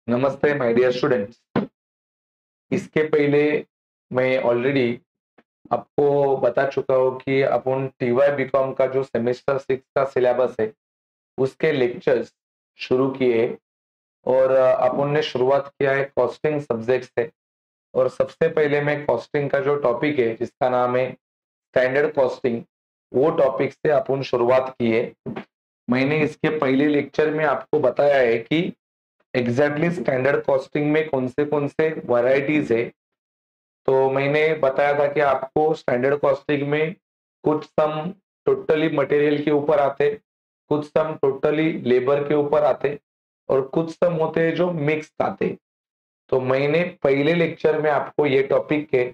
नमस्ते my dear students. इसके पहले मैं ऑलरेडी आपको बता चुका हूँ कि अपन टीवाई बीकॉम का जो सेमेस्टर 6 का सिलेबस है उसके लेक्चर्स शुरू किए और अपन ने शुरुआत किया है कॉस्टिंग सब्जेक्ट से। और सबसे पहले मैं कॉस्टिंग का जो टॉपिक है जिसका नाम है स्टैंडर्ड कॉस्टिंग, वो टॉपिक से अपन शुरुआत की है। मैंने इसके पहले लेक्चर में आपको बताया है कि एग्जैक्टली स्टैंडर्ड कॉस्टिंग में कौन से वैरायटीज है। तो मैंने बताया था कि आपको स्टैंडर्ड कॉस्टिंग में कुछ सम टोटली मटेरियल के ऊपर आते, कुछ सम टोटली लेबर के ऊपर आते और कुछ सम होते हैं जो मिक्स आते। तो मैंने पहले लेक्चर में आपको ये टॉपिक के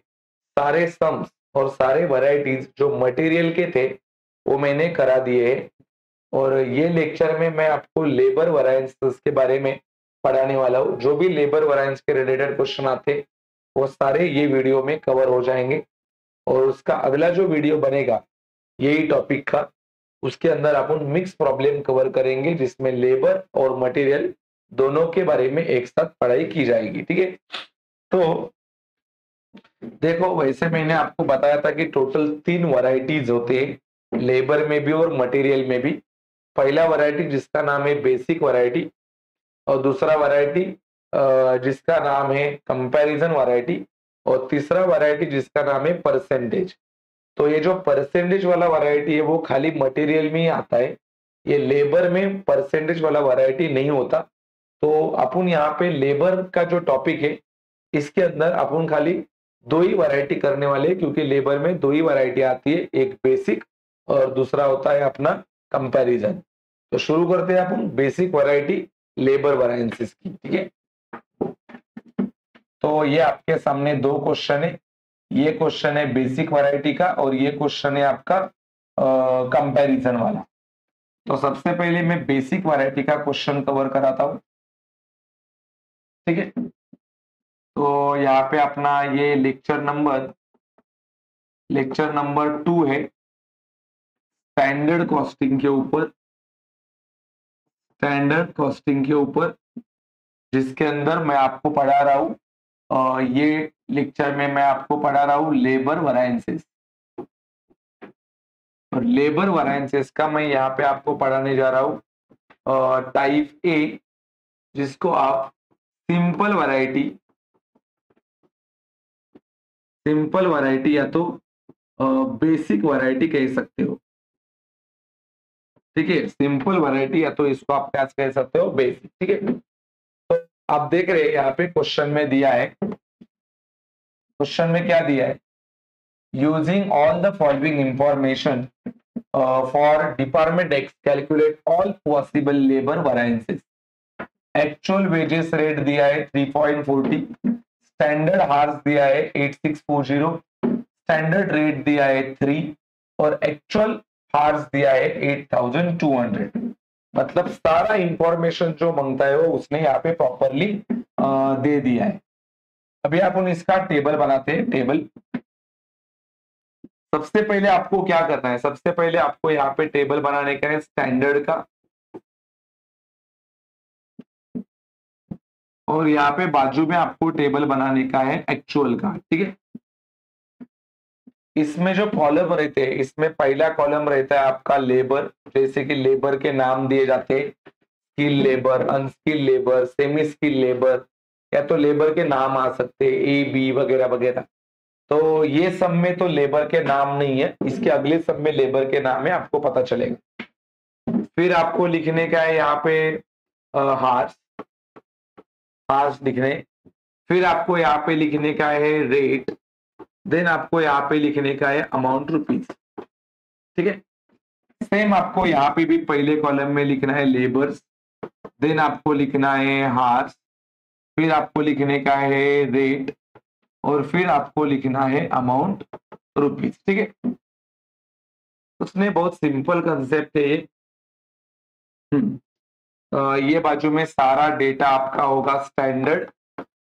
सारे सम्स और सारे वैरायटीज जो मटेरियल के थे वो मैंने करा दिए हैं। और ये लेक्चर में मैं आपको लेबर वैरायंसेस के बारे में पढ़ाने वाला हूँ। जो भी लेबर वैरायंस के रिलेटेड क्वेश्चन आते वो सारे ये वीडियो में कवर हो जाएंगे। और उसका अगला जो वीडियो बनेगा यही टॉपिक का, उसके अंदर अपन मिक्स प्रॉब्लम कवर करेंगे जिसमें लेबर और मटेरियल दोनों के बारे में एक साथ पढ़ाई की जाएगी। ठीक है, तो देखो वैसे मैंने आपको बताया था कि टोटल 3 वैरायटीज होते हैं लेबर में भी और मटेरियल में भी। पहला वैरायटी जिसका नाम है बेसिक वैरायटी और दूसरा वैरायटी जिसका नाम है कंपैरिजन वैरायटी और तीसरा वैरायटी जिसका नाम है परसेंटेज। तो ये जो परसेंटेज वाला वैरायटी है वो खाली मटेरियल में ही आता है, ये लेबर में परसेंटेज वाला वैरायटी नहीं होता। तो अपन यहाँ पे लेबर का जो टॉपिक है इसके अंदर अपन खाली दो ही वैरायटी करने वाले हैं, क्योंकि लेबर में दो ही वैरायटी आती है, एक बेसिक और दूसरा होता है अपना कंपैरिजन। तो शुरू करते हैं अपन बेसिक वैरायटी लेबर वैरायंसेस की। ठीक है, तो ये आपके सामने दो क्वेश्चन है। ये क्वेश्चन है बेसिक वैरायटी का और ये क्वेश्चन है आपका कंपैरिजन वाला। तो सबसे पहले मैं बेसिक वैरायटी का क्वेश्चन कवर कराता हूँ। ठीक है, तो यहाँ पे अपना ये लेक्चर नंबर 2 है स्टैंडर्ड कॉस्टिंग के ऊपर जिसके अंदर मैं आपको पढ़ा रहा हूँ। ये लेक्चर में मैं आपको पढ़ा रहा हूँ लेबर वैरायंसेस। और लेबर वैरायंसेस का मैं यहाँ पे आपको पढ़ाने जा रहा हूँ टाइप ए, जिसको आप सिंपल वैरायटी या तो बेसिक वैरायटी कह सकते हो। ठीक है, सिंपल वैरायटी या तो इसको आप क्या कह सकते हो, बेसिक। ठीक है, तो आप देख रहे हैं यहाँ पे क्वेश्चन में दिया है, क्वेश्चन में क्या दिया है, using all the following information for department X calculate all possible labour variances. Actual wages rate दिया है 3.40, स्टैंडर्ड हार्स दिया है 8640, स्टैंडर्ड रेट दिया है 3 और एक्चुअल हार्स दिया है 8200। मतलब सारा इंफॉर्मेशन जो मांगता है वो उसने यहाँ पे प्रॉपरली दे दिया है। अभी अपन इसका टेबल बनाते हैं। टेबल सबसे पहले आपको क्या करना है, सबसे पहले आपको यहाँ पे टेबल बनाने का है स्टैंडर्ड का, और यहाँ पे बाजू में आपको टेबल बनाने का है एक्चुअल का। ठीक है, इसमें जो कॉलम रहते हैं इसमें पहला कॉलम रहता है आपका लेबर, जैसे कि लेबर के नाम दिए जाते हैं, skill labour, unskilled labour, semi skill labour, या तो लेबर के नाम आ सकते हैं ए बी वगैरह वगैरह। तो ये सब में तो लेबर के नाम नहीं है, इसके अगले सब में लेबर के नाम है, आपको पता चलेगा। फिर आपको लिखने का है यहाँ पे हार्स हार्स लिखने, फिर आपको यहाँ पे लिखने का है रेट, देन आपको यहाँ पे लिखने का है अमाउंट रुपीज। ठीक है, सेम आपको यहाँ पे भी पहले कॉलम में लिखना है लेबर्स, देन आपको लिखना है हार्स, फिर आपको लिखने का है रेट और फिर आपको लिखना है अमाउंट रुपीज। ठीक है, उसने बहुत सिंपल कंसेप्ट है ये। ये बाजू में सारा डेटा आपका होगा स्टैंडर्ड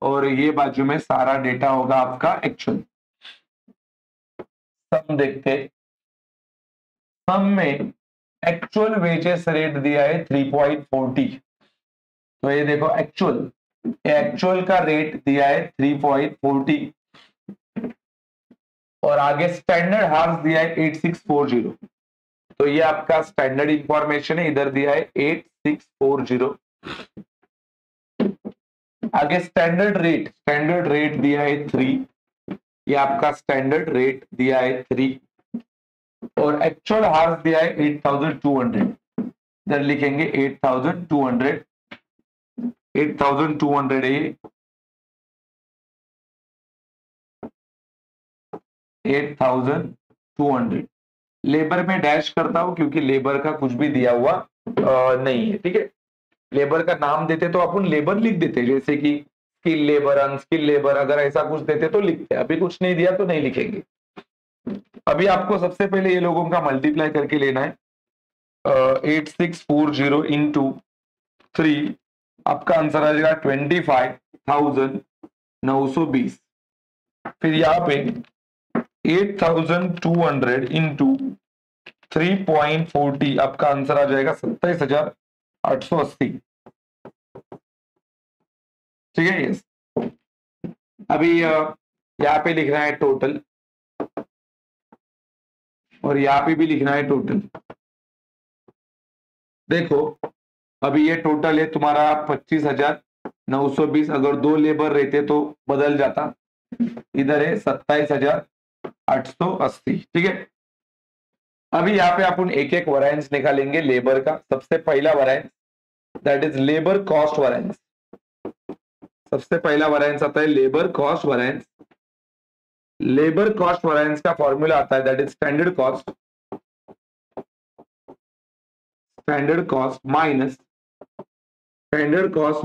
और ये बाजू में सारा डेटा होगा आपका एक्चुअल। सम देखते, सम में एक्चुअल वेजेस रेट दिया है 3.40। तो ये देखो एक्चुअल एक्चुअल का रेट दिया है 3.40 और आगे स्टैंडर्ड हार्स दिया है 8640। तो ये आपका स्टैंडर्ड इंफॉर्मेशन है, इधर दिया है 8640। आगे स्टैंडर्ड रेट दिया है 3, ये आपका स्टैंडर्ड रेट दिया है 3 और एक्चुअल हार्स दिया है 8200। इधर लिखेंगे 8200, 8200 है ये, 8200। लेबर में डैश करता हूं क्योंकि लेबर का कुछ भी दिया हुआ नहीं है, ठीक है। लेबर का नाम देते तो अपन लेबर लिख देते, जैसे कि स्किल लेबर, अनस्किल लेबर, अगर ऐसा कुछ देते तो लिखते। अभी कुछ नहीं दिया तो नहीं लिखेंगे। अभी आपको सबसे पहले ये लोगों का मल्टीप्लाई करके लेना है। 8640 इंटू 3, आपका आंसर आ जाएगा 25,920। फिर यहाँ पे 8,200 इंटू 3.40, आपका आंसर आ जाएगा 27,880। ठीक है, यस। अभी यहाँ पे लिखना है टोटल और यहाँ पे भी लिखना है टोटल। देखो अभी ये टोटल है तुम्हारा 25,920। अगर 2 लेबर रहते तो बदल जाता, इधर है 27,880। ठीक है, अभी यहाँ पे अपन एक एक वैरिएंस निकालेंगे लेबर का। सबसे पहला variance that is labour cost variance. सबसे पहला वैरिएंस आता है labour cost variance. Labour cost variance का फॉर्मूला आता है that is standard cost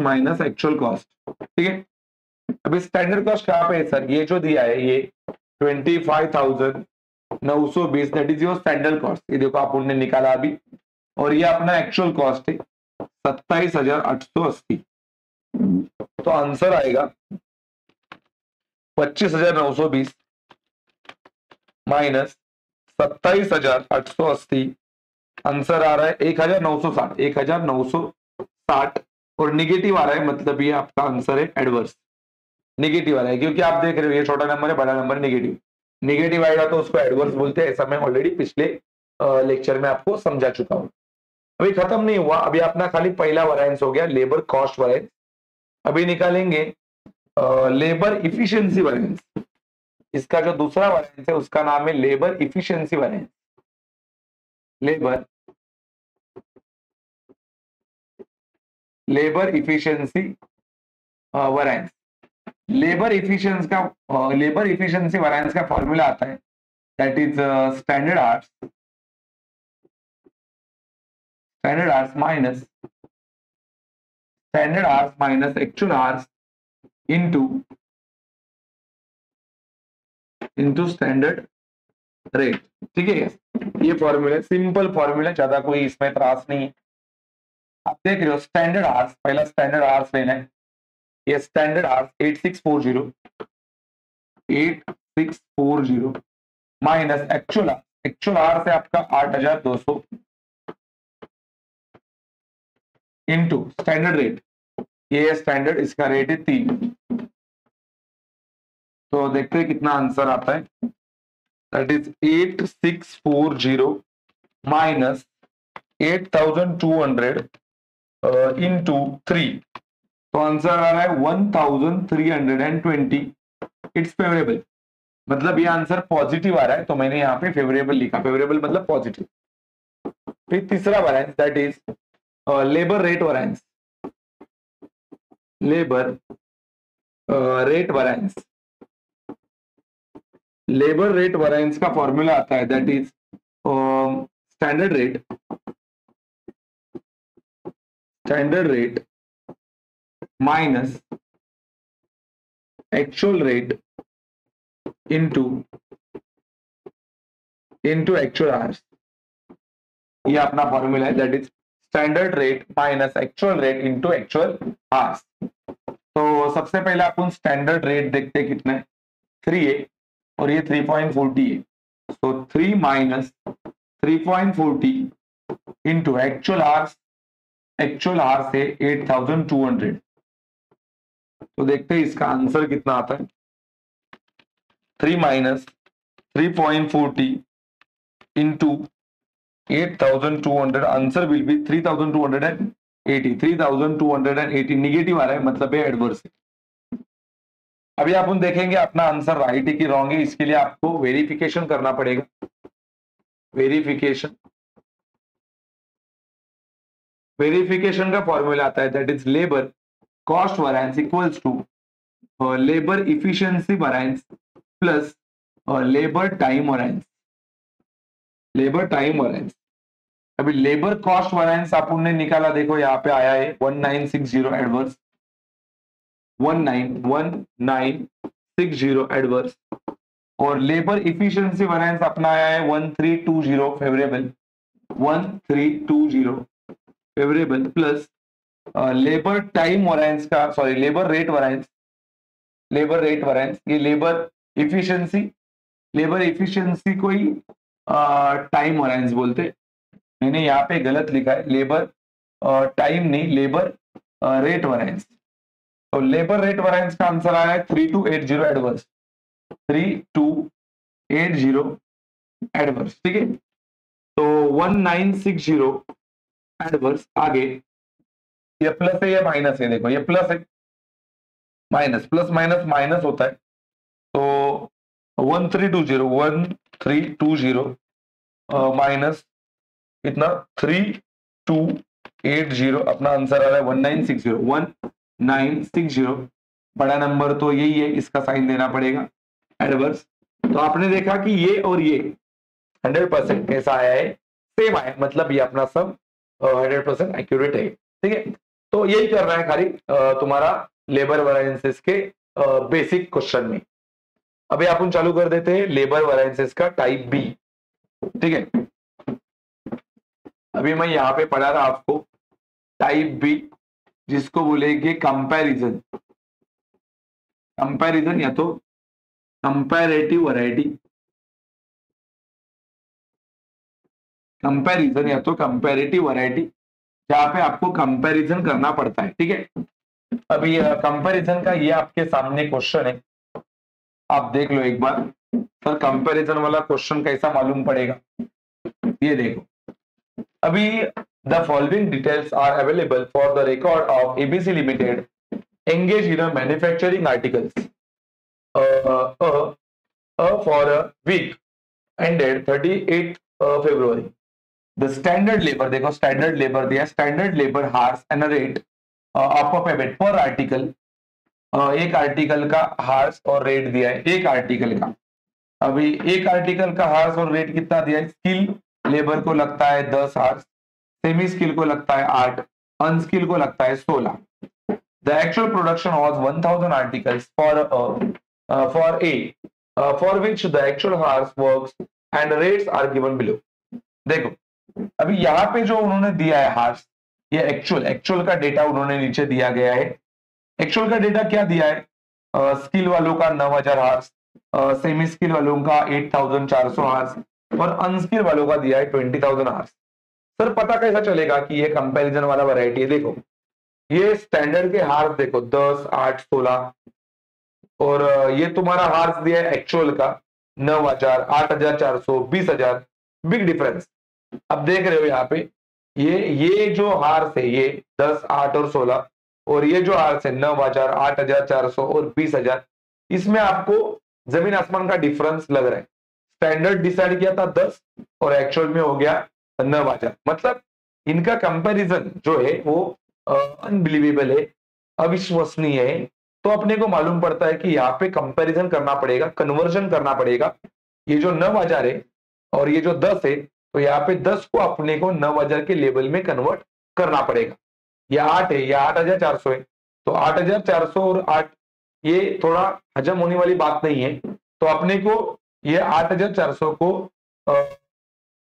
minus actual cost. ठीक है, अभी स्टैंडर्ड कॉस्ट कहाँ पे है सर? ये जो दिया है ये 25,920, that is your standard cost. ये देखो अपन ने निकाला अभी, और ये अपना एक्चुअल कॉस्ट है 27,880। तो आंसर आएगा 25,920 माइनस 27,880। आंसर आ रहा है 1,960, 1,960। और निगेटिव आ रहा है, मतलब ये आपका आंसर है एडवर्स। निगेटिव आ रहा है क्योंकि आप देख रहे हो ये छोटा नंबर है, बड़ा नंबर निगेटिव। निगेटिव आएगा तो उसको एडवर्स बोलते हैं, ऐसा मैं ऑलरेडी पिछले लेक्चर में आपको समझा चुका हूं। अभी खत्म नहीं हुआ, अभी अपना खाली पहला वैरिएंस हो गया लेबर कॉस्ट वैरिएंस। अभी निकालेंगे लेबर इफिशियंसी वैरिएंस। इसका जो दूसरा वैरिएंस है उसका नाम है labour efficiency variance. Labour efficiency variance. Labour efficiency variance का फॉर्मूला आता है that is standard hours minus actual hours into standard rate. ठीक है, ये फॉर्मूला सिंपल फॉर्मूला, ज्यादा कोई इसमें त्रास नहीं है। आप देख रहे हो स्टैंडर्ड आवर्स, पहला स्टैंडर्ड आवर्स लेना है। ये standard hours 8640 minus actual hours है आपका 8,200 इंटू स्टैंडर्ड रेट। ये स्टैंडर्ड, इसका रेट है 3। तो देखते हैं कितना आंसर आता है। That is 8640 minus 8,200 into 3। तो आंसर आ रहा है 1,320। इट्स फेवरेबल, मतलब ये आंसर पॉजिटिव आ रहा है, तो मैंने यहाँ पे फेवरेबल लिखा। फेवरेबल मतलब पॉजिटिव। फिर तीसरा variance that is labour rate variance. Labour rate variance का फॉर्मूला आता है that is standard rate minus actual rate into actual hours. ये अपना फॉर्मूला है that is standard rate minus actual rate into actual hours. तो सबसे पहले अपन standard rate देखते हैं कितना है, 3 है और ये 3.40 है। सो 3 माइनस 3.40 इंटू एक्चुअल आवर्स है 8,200। तो देखते हैं इसका आंसर कितना आता है। 3 minus 3.40 into 8,200, answer will be 3,280। 3,280 negative आ रहा है, मतलब है एडवर्स है। अभी अपन देखेंगे अपना आंसर राइट है कि रॉन्ग है। इसके लिए आपको वेरिफिकेशन करना पड़ेगा। वेरिफिकेशन का फॉर्मूला आता है, that is labour cost variance equals to labour efficiency variance plus labour time variance. अभी लेबर कॉस्ट वैरिएंस अपन ने निकाला, देखो यहाँ पे आया है 1960 एडवर्स, 1960 एडवर्स। और लेबर इफिशिएंसी वैरिएंस अपना आया है 1320 favourable, 1320 favourable plus labour time variance का, सॉरी लेबर रेट वैरिएंस, ये लेबर इफिशिएंसी को ही टाइम वैरिएंस बोलते। मैंने यहाँ पे गलत लिखा है, लेबर टाइम नहीं, लेबर रेट वैरिएंस। तो लेबर रेट वैरिएंस का आंसर आया है 3280 एडवर्स, 3280 एडवर्स। ठीक है, तो 1960 एडवर्स। आगे ये प्लस है, ये माइनस है, देखो ये प्लस है, माइनस प्लस माइनस माइनस होता है। तो 1320 माइनस इतना 3280, अपना आंसर आ रहा है 1960। बड़ा नंबर तो यही है, इसका साइन देना पड़ेगा एडवर्स। तो आपने देखा कि ये और ये 100% कैसा आया है, सेम आया, मतलब ये अपना सब 100% एक्यूरेट है। ठीक है, तो यही करना है खाली तुम्हारा लेबर वेरिएंसेस के बेसिक क्वेश्चन में। अभी अपन चालू कर देते हैं लेबर वेरिएंसेस का टाइप बी। ठीक है, अभी मैं यहाँ पे पढ़ा रहा आपको टाइप बी, जिसको बोलेंगे कंपैरिजन या तो कंपैरेटिव वैरायटी, जहां पे आपको कंपैरिजन करना पड़ता है। ठीक है, अभी कंपैरिजन का ये आपके सामने क्वेश्चन है, आप देख लो एक बार। सर कंपैरिजन वाला क्वेश्चन कैसा मालूम पड़ेगा, ये देखो। अभी the following details are available for the record of ABC limited engaged in a manufacturing articles for a week ended 38 February. The standard labor, देखो स्टैंडर्ड लेबर दिया, standard labour hours and rate of payment पर article. एक article का hours और rate दिया है, एक article का। अभी एक आर्टिकल का हार्स और रेट कितना दिया है, स्किल लेबर को लगता है 10 हार्स, सेमी स्किल को लगता है 8, अनस्किल को लगता है 16। The actual production was 1000 articles for A, for which the actual hours works and rates are given below. देखो अभी यहाँ पे जो उन्होंने दिया है हार्स, ये एक्चुअल का डेटा उन्होंने नीचे दिया गया है। एक्चुअल का डेटा क्या दिया है, स्किल वालों का 9000 हार्स, सेमी स्किल वालों का 8400 हार्स और अनस्किल वालों का दिया है 20000 हार्स। सर पता कैसा चलेगा कि ये कंपैरिजन वाला वैरायटी है, देखो ये स्टैंडर्ड के हार्स देखो 10, 8, 16 और ये तुम्हारा हार्स दिया है एक्चुअल का 9000, 8400, 20000, बिग डिफरेंस। अब देख रहे हो यहाँ पे ये जो हार्स है ये 10, 8 और 16, और ये जो हार्स है 9000, 8400 और 20000, इसमें आपको जमीन आसमान का डिफरेंस लग रहा है। स्टैंडर्ड डिसाइड किया था 10 और एक्चुअल में हो गया 9000, मतलब इनका कंपैरिजन जो है वो अनबिलीवेबल है, अविश्वसनीय है। तो अपने को मालूम पड़ता है कि यहाँ पे कंपैरिजन करना पड़ेगा, कन्वर्जन करना पड़ेगा। ये जो 9000 है और ये जो 10 है, तो यहाँ पे 10 को अपने को 9000 के लेवल में कन्वर्ट करना पड़ेगा। ये 8 है, ये 8400 है, तो 8400 और 8 ये थोड़ा हजम होने वाली बात नहीं है। तो अपने को ये 8400 को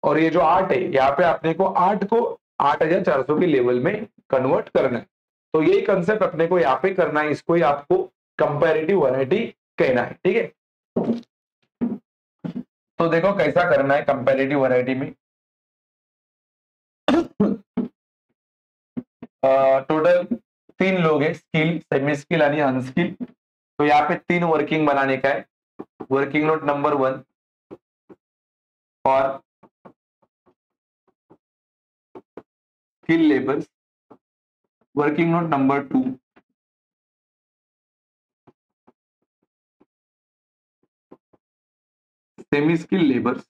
और ये जो 8 है, यहाँ पे अपने को 8 को 8400 के लेवल में कन्वर्ट करना है। तो यही कंसेप्ट अपने को यहाँ पे करना है, इसको ही आपको कंपैरेटिव वैरायटी कहना है। ठीक है, तो देखो कैसा करना है कंपैरेटिव वैरायटी में। टोटल तीन लोग हैं, स्किल, सेमी स्किल आणि अनस्किल। तो यहाँ पे तीन वर्किंग बनाने का है। वर्किंग नोट नंबर 1 और skill labours, working note number 2 semi skill labours,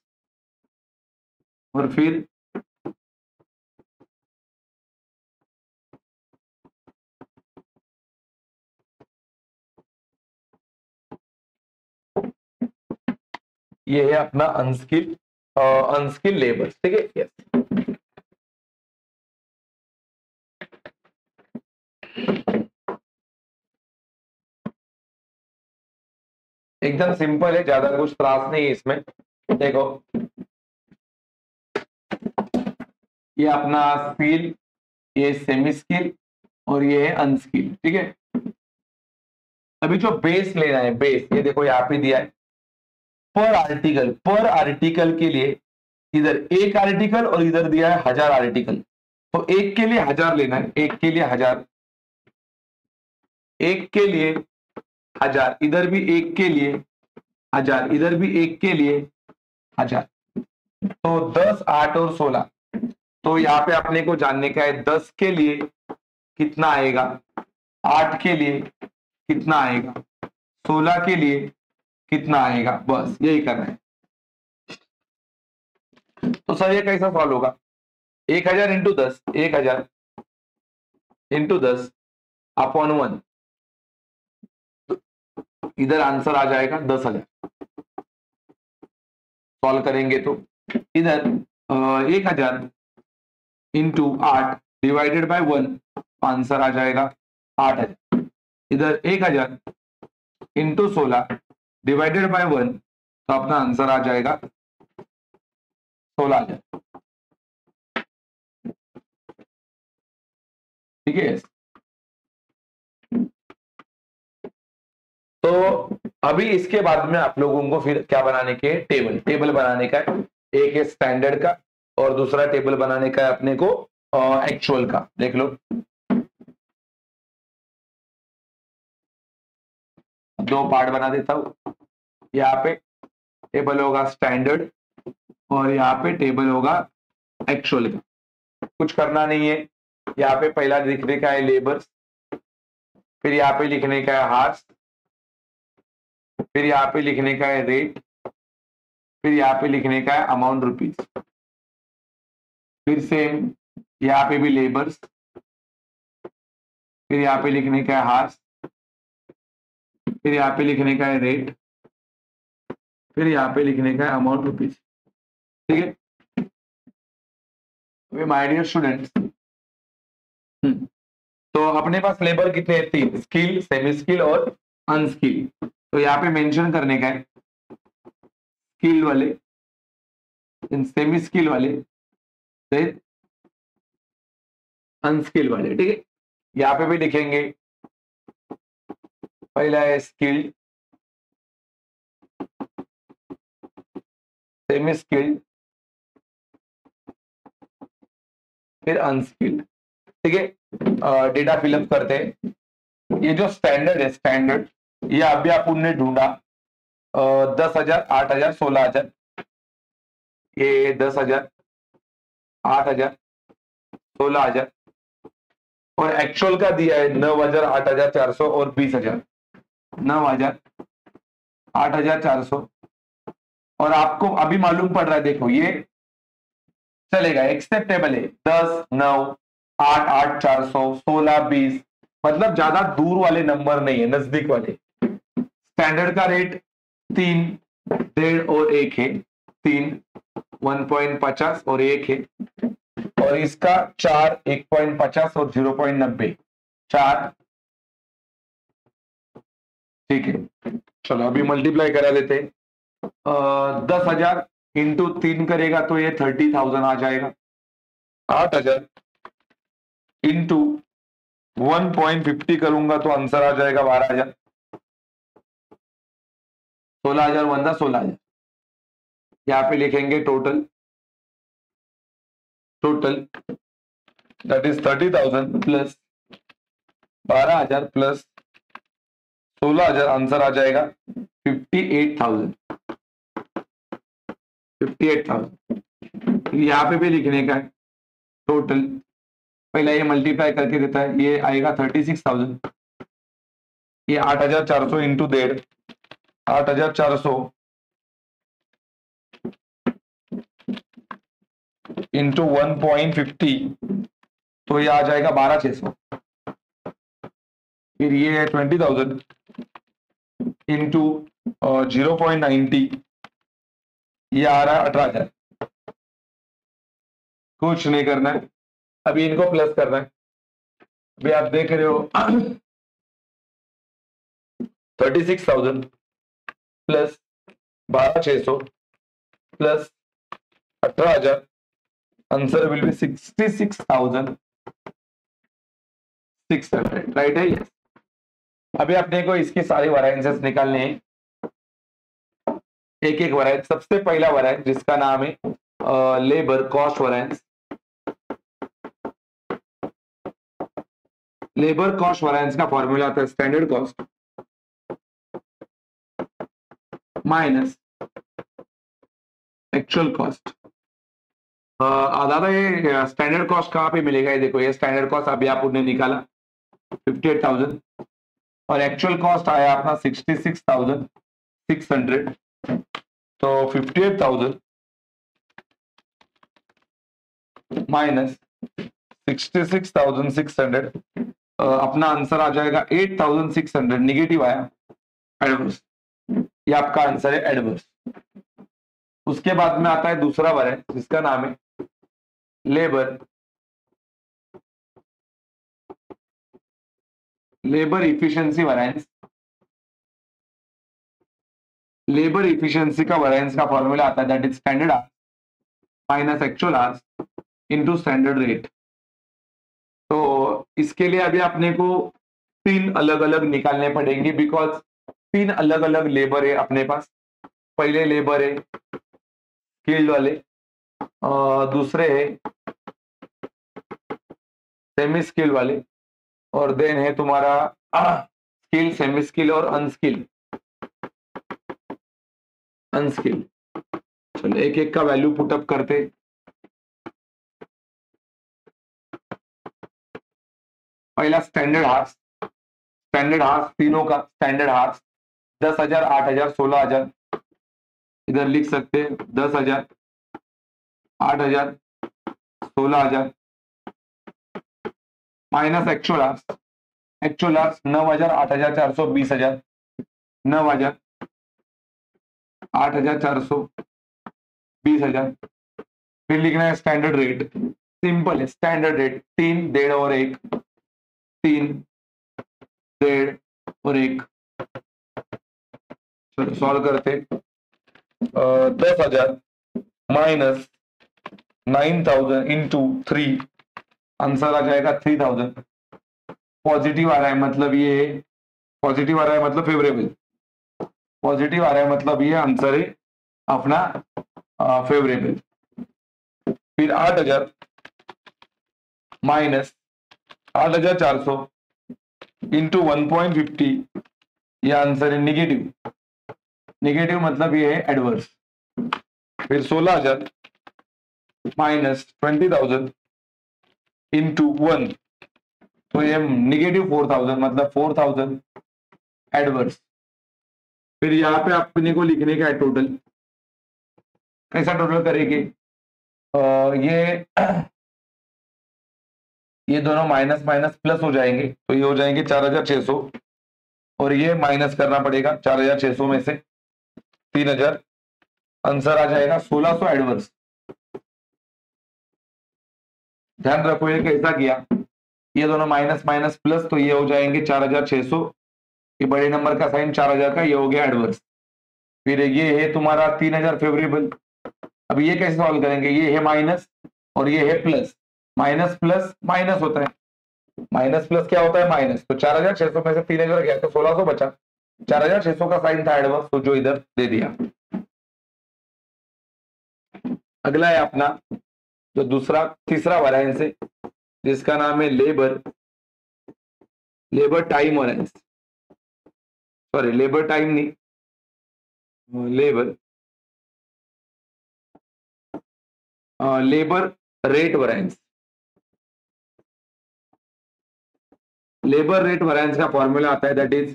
और फिर ये है अपना अनस्किल लेबर्स, ठीक है। यस, एकदम सिंपल है, ज्यादा कुछ त्रास नहीं है इसमें। देखो, ये अपना स्किल, ये सेमी स्किल और ये है अनस्किल, ठीक है। अभी जो बेस लेना है, बेस, ये देखो यहाँ पे दिया है पर आर्टिकल के लिए इधर एक आर्टिकल और इधर दिया है 1000 आर्टिकल। तो एक के लिए 1000 लेना है, एक के लिए 1000, एक के लिए 1000, इधर भी एक के लिए 1000, इधर भी एक के लिए 1000। तो 10, 8 और 16। तो यहाँ पे अपने को जानने का है 10 के लिए कितना आएगा, 8 के लिए कितना आएगा, 16 के लिए कितना आएगा, बस यही करना है। तो सर ये कैसा सॉल्व होगा? 1000 इंटू 10, 1000 इंटू 10 अपॉन 1, इधर आंसर आ जाएगा 10,000। सॉल्व करेंगे तो इधर 1000 इंटू 8 डिवाइडेड बाय 1, आंसर आ जाएगा 8000। इधर 1000 इंटू 16 डिवाइडेड बाय 1, तो अपना आंसर आ जाएगा 16,000, ठीक है। तो अभी इसके बाद में आप लोगों को फिर क्या बनाने के, टेबल बनाने का है। एक है स्टैंडर्ड का और दूसरा टेबल बनाने का है अपने को एक्चुअल का। देख लो, दो पार्ट बना देता हूं। यहाँ पे टेबल होगा स्टैंडर्ड और यहाँ पे टेबल होगा एक्चुअल का। कुछ करना नहीं है, यहाँ पे पहला लिखने का है लेबर्स, फिर यहाँ पे लिखने का है हार्स, फिर यहाँ पे लिखने का है रेट, फिर यहाँ पे लिखने का है अमाउंट रुपीज, फिर सेम यहाँ पे भी लेबर्स, फिर यहाँ पे लिखने का है हार्स, फिर यहाँ पे लिखने का है रेट, फिर यहाँ पे लिखने का है अमाउंट रुपीज, ठीक है। माय डियर स्टूडेंट्स, तो अपने पास लेबर कितने हैं? 3, स्किल, सेमी स्किल और अनस्किल। तो यहाँ पे मेंशन करने का है स्किल वाले, सेमी स्किल वाले, अनस्किल वाले, ठीक है। यहाँ पे भी लिखेंगे, पहला है स्किल्ड, सेमी स्किल्ड, फिर अनस्किल्ड, ठीक है। डेटा फिलअप करते हैं। ये जो स्टैंडर्ड है, स्टैंडर्ड, ये अभी अपन ने ढूंढा 10,000, 8,000, 16,000। ये 10,000, 8,000, 16,000 और एक्चुअल का दिया है 9,000, 8,400 और 20,000। 9,000, 8,400 और आपको अभी मालूम पड़ रहा है, देखो ये चलेगा, एक्सेप्टेबल है। 10, 9, 8, 8, 400, 16, 20, मतलब ज्यादा दूर वाले नंबर नहीं है, नजदीक वाले। स्टैंडर्ड का रेट 3, 1.5 और 1 है, 3, 1.50 और 1 है, और इसका 4, 1.50 और 0.90, 4, ठीक है। चलो अभी मल्टीप्लाई करा देते हैं। 10,000 इंटू 3 करेगा तो ये 30,000 आ जाएगा। 8,000 इंटू 1.50 करूंगा तो आंसर आ जाएगा 12,000। 16,000 1 16,000। यहाँ पे लिखेंगे total that is 30,000 plus 12,000 plus 16,000, answer आ जाएगा 58,000। 58,000 यहाँ पे भी लिखने का है टोटल। पहला ये मल्टीप्लाई करके देता है, ये आएगा 36,000। ये 8,400 इंटू 1.5, 8,400 इंटू 1.50, तो ये आ जाएगा 12,600। फिर ये है 20,000 इंटू 0.90, ये आ रहा है 18,000। कुछ नहीं करना है, अभी इनको प्लस करना है। अभी आप देख रहे हो 36,000 plus 12,600 plus 18,000, answer will B 66,600, right है। यस। अभी अपने को इसकी सारी वैरिएंसेस निकालने हैं, एक एक वैरिएंस। सबसे पहला वैरिएंस जिसका नाम है labour cost variance. Labour cost variance का फॉर्मूला आता है standard cost minus actual cost. दादा ये स्टैंडर्ड कॉस्ट कहाँ पे मिलेगा? ये देखो, ये स्टैंडर्ड कॉस्ट अभी आपने निकाला 58,000 और एक्चुअल कॉस्ट आया अपना 66,600। तो 58,000 माइनस 66,600, अपना आंसर आ जाएगा 8,600। निगेटिव आया, एडवर्स। ये आपका आंसर है एडवर्स। उसके बाद में आता है दूसरा वैरिएंस जिसका नाम है labour efficiency variance. Labour efficiency का वैरिएंस का फॉर्मूला आता है that is standard hours minus actual hours into standard rate. तो इसके लिए अभी अपने को 3 अलग अलग निकालने पड़ेंगे, बिकॉज 3 अलग अलग लेबर है अपने पास। पहले लेबर है स्किल्ड वाले, दूसरे है सेमी स्किल वाले, और देन है तुम्हारा स्किल, सेमी स्किल और अनस्किल। चलो एक एक का वैल्यू पुटअप करते। पहला स्टैंडर्ड हार्स, तीनों का स्टैंडर्ड हार्स 10,000, 8,000, 16,000। इधर लिख सकते हैं 10,000, 8,000, 16,000 माइनस एक्चुअल आवर्स। 9,000, 8,000, 400, 20,000, 9,000, 8,000, 400, 20,000। फिर लिखना है स्टैंडर्ड रेट। सिंपल है, स्टैंडर्ड रेट 3, 1.5 और 1, 3, 1.5 और 1। चलो सॉल्व करते। 10,000 माइनस 9,000 इंटू 3, आंसर आ जाएगा 3,000। पॉजिटिव आ रहा है मतलब ये, पॉजिटिव आ रहा है मतलब फेवरेबल, पॉजिटिव आ रहा है मतलब ये आंसर है अपना फेवरेबल। फिर 8,000 माइनस 8,400 इंटू 1.50, ये आंसर है निगेटिव। निगेटिव मतलब ये है एडवर्स। फिर 16,000 माइनस 20,000 इंटू 1, तो ये निगेटिव 4,000 मतलब 4,000 एडवर्स। फिर यहाँ पे अपने को लिखने का है टोटल। कैसा टोटल करेंगे? ये दोनों माइनस माइनस प्लस हो जाएंगे, तो ये हो जाएंगे 4,600, और ये माइनस करना पड़ेगा 4,600 में से 3,000, आंसर आ जाएगा 1,600 एडवर्स। ध्यान रखो ये कैसा किया, ये दोनों माइनस माइनस प्लस, तो ये हो जाएंगे 4,600, ये बड़े नंबर का साइन 4,000 का, ये हो गया एडवर्स। फिर ये है तुम्हारा 3,000 फेवरेबल। अब ये कैसे सॉल्व करेंगे? ये है माइनस और ये है प्लस, माइनस प्लस माइनस होता है, माइनस प्लस क्या होता है? माइनस। तो 4,600 में से 3,000 गया तो 1,600 बचा। 4,600 का साइन था एडवर्स, तो जो इधर दे दिया। अगला है अपना जो तीसरा वैरिएंस है जिसका नाम है labour labour time variance, sorry labour time नहीं, labour rate variance. Labour rate variance का फॉर्मूला आता है that is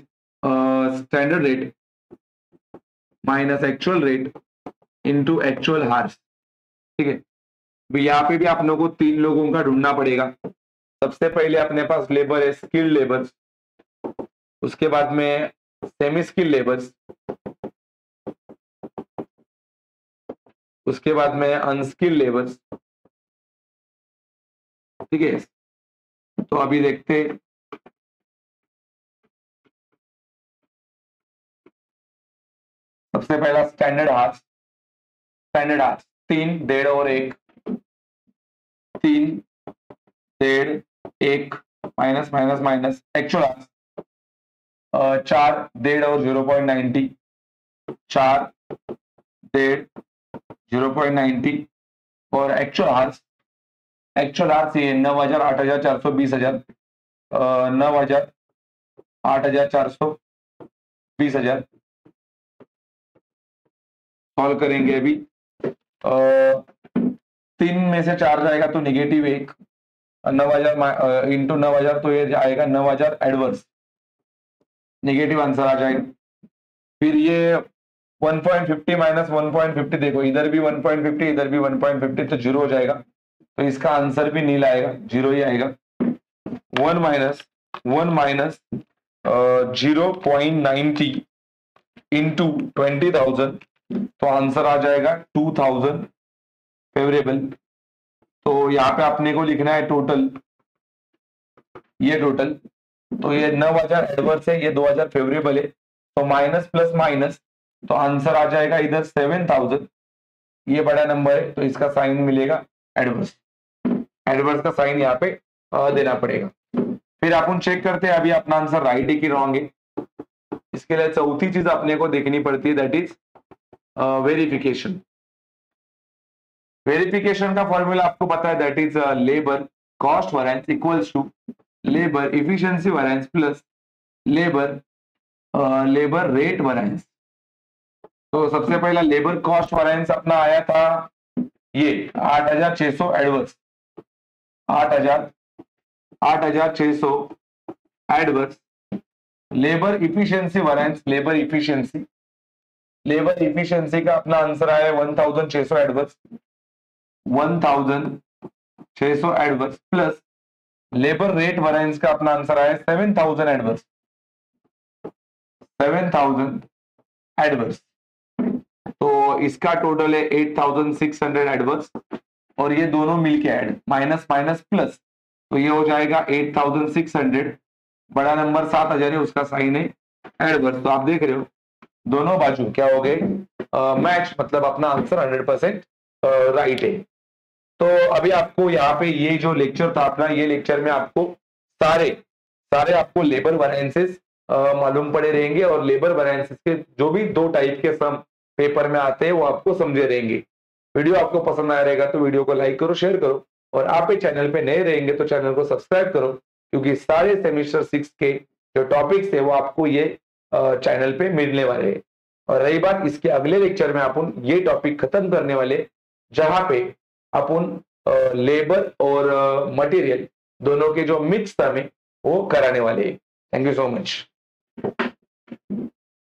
standard rate minus actual rate into actual hours. ठीक है, यहाँ पे भी आप लोगों को 3 लोगों का ढूंढना पड़ेगा। सबसे पहले अपने पास लेबर है स्किल्ड लेबर्स, उसके बाद में सेमी स्किल्ड लेबर्स, उसके बाद में अनस्किल्ड लेबर्स। ठीक है, तो अभी देखते हैं। सबसे पहला स्टैंडर्ड हार्स, 3, 1.5 और 1, 3, 1.5, 1 minus minus minus actual hours 4, 1.5 और 0.90, 4, 1.5, 0.90 और एक्चुअल हार्स ये 9,000, 8,000, 400, 20,000, 9,000, 8,000, 400, 20,000। सॉल्व करेंगे अभी। 3 में से 4 जाएगा तो -1, 9,000 इंटू 9,000 तो ये आएगा 9,000 एडवर्स, नेगेटिव आंसर आ जाएगा। फिर ये 1.50 माइनस 1.50, देखो इधर भी 1.50, इधर भी 1.50, तो 0 हो जाएगा, तो इसका आंसर भी नील आएगा, 0 ही आएगा। 1 माइनस 0.90 इंटू 20,000, तो आंसर आ जाएगा 2,000 फेवरेबल। तो यहाँ पे अपने को लिखना है टोटल, ये टोटल, तो ये 9,000 एडवर्स है, ये 2,000 फेवरेबल है, तो माइनस प्लस माइनस, तो आंसर आ जाएगा इधर 7,000। ये बड़ा नंबर है तो इसका साइन मिलेगा एडवर्स, एडवर्स का साइन यहाँ पे देना पड़ेगा। फिर अपन चेक करते हैं अभी अपना आंसर राइट है कि रॉन्ग है। इसके लिए चौथी चीज अपने को देखनी पड़ती है दैट इज वेरिफिकेशन। वेरिफिकेशन का फॉर्मूला आपको पता है that is labour cost variance equals to labour efficiency variance plus labour rate variance. तो सबसे पहला लेबर कॉस्ट वैरिएंस अपना आया था ये 8,600 adverse, 8,600 adverse. Labour efficiency variance, labour efficiency का अपना आंसर आया 1,600 adverse, 1,600 adverse plus labour rate variance का अपना आंसर आया 7,000 एडवर्स, 7,000 एडवर्स। तो इसका टोटल है 8,600 एडवर्स, और ये दोनों मिलके ऐड माइनस माइनस प्लस, तो ये हो जाएगा 8,600, बड़ा नंबर 7,000 है, उसका साइन है एडवर्स। तो आप देख रहे हो दोनों बाजू क्या हो गए मैच, मतलब अपना आंसर 100% राइट है। तो अभी आपको यहाँ पे ये जो लेक्चर था अपना, ये लेक्चर में आपको सारे आपको लेबर वैरिएंसेस मालूम पड़े रहेंगे, और लेबर वैरिएंसेस के जो भी 2 टाइप के सम पेपर में आते हैं वो आपको समझे रहेंगे। वीडियो आपको पसंद आया रहेगा तो वीडियो को लाइक करो, शेयर करो, और आप इस चैनल पे नए रहेंगे तो चैनल को सब्सक्राइब करो, क्योंकि सारे सेमेस्टर 6 के जो टॉपिक्स है वो आपको ये चैनल पे मिलने वाले हैं। और रही बात इसके अगले लेक्चर में अपन ये टॉपिक खत्म करने वाले, जहां पे अपन लेबर और मटेरियल दोनों के जो मिक्स सम है वो कराने वाले हैं। Thank you so much.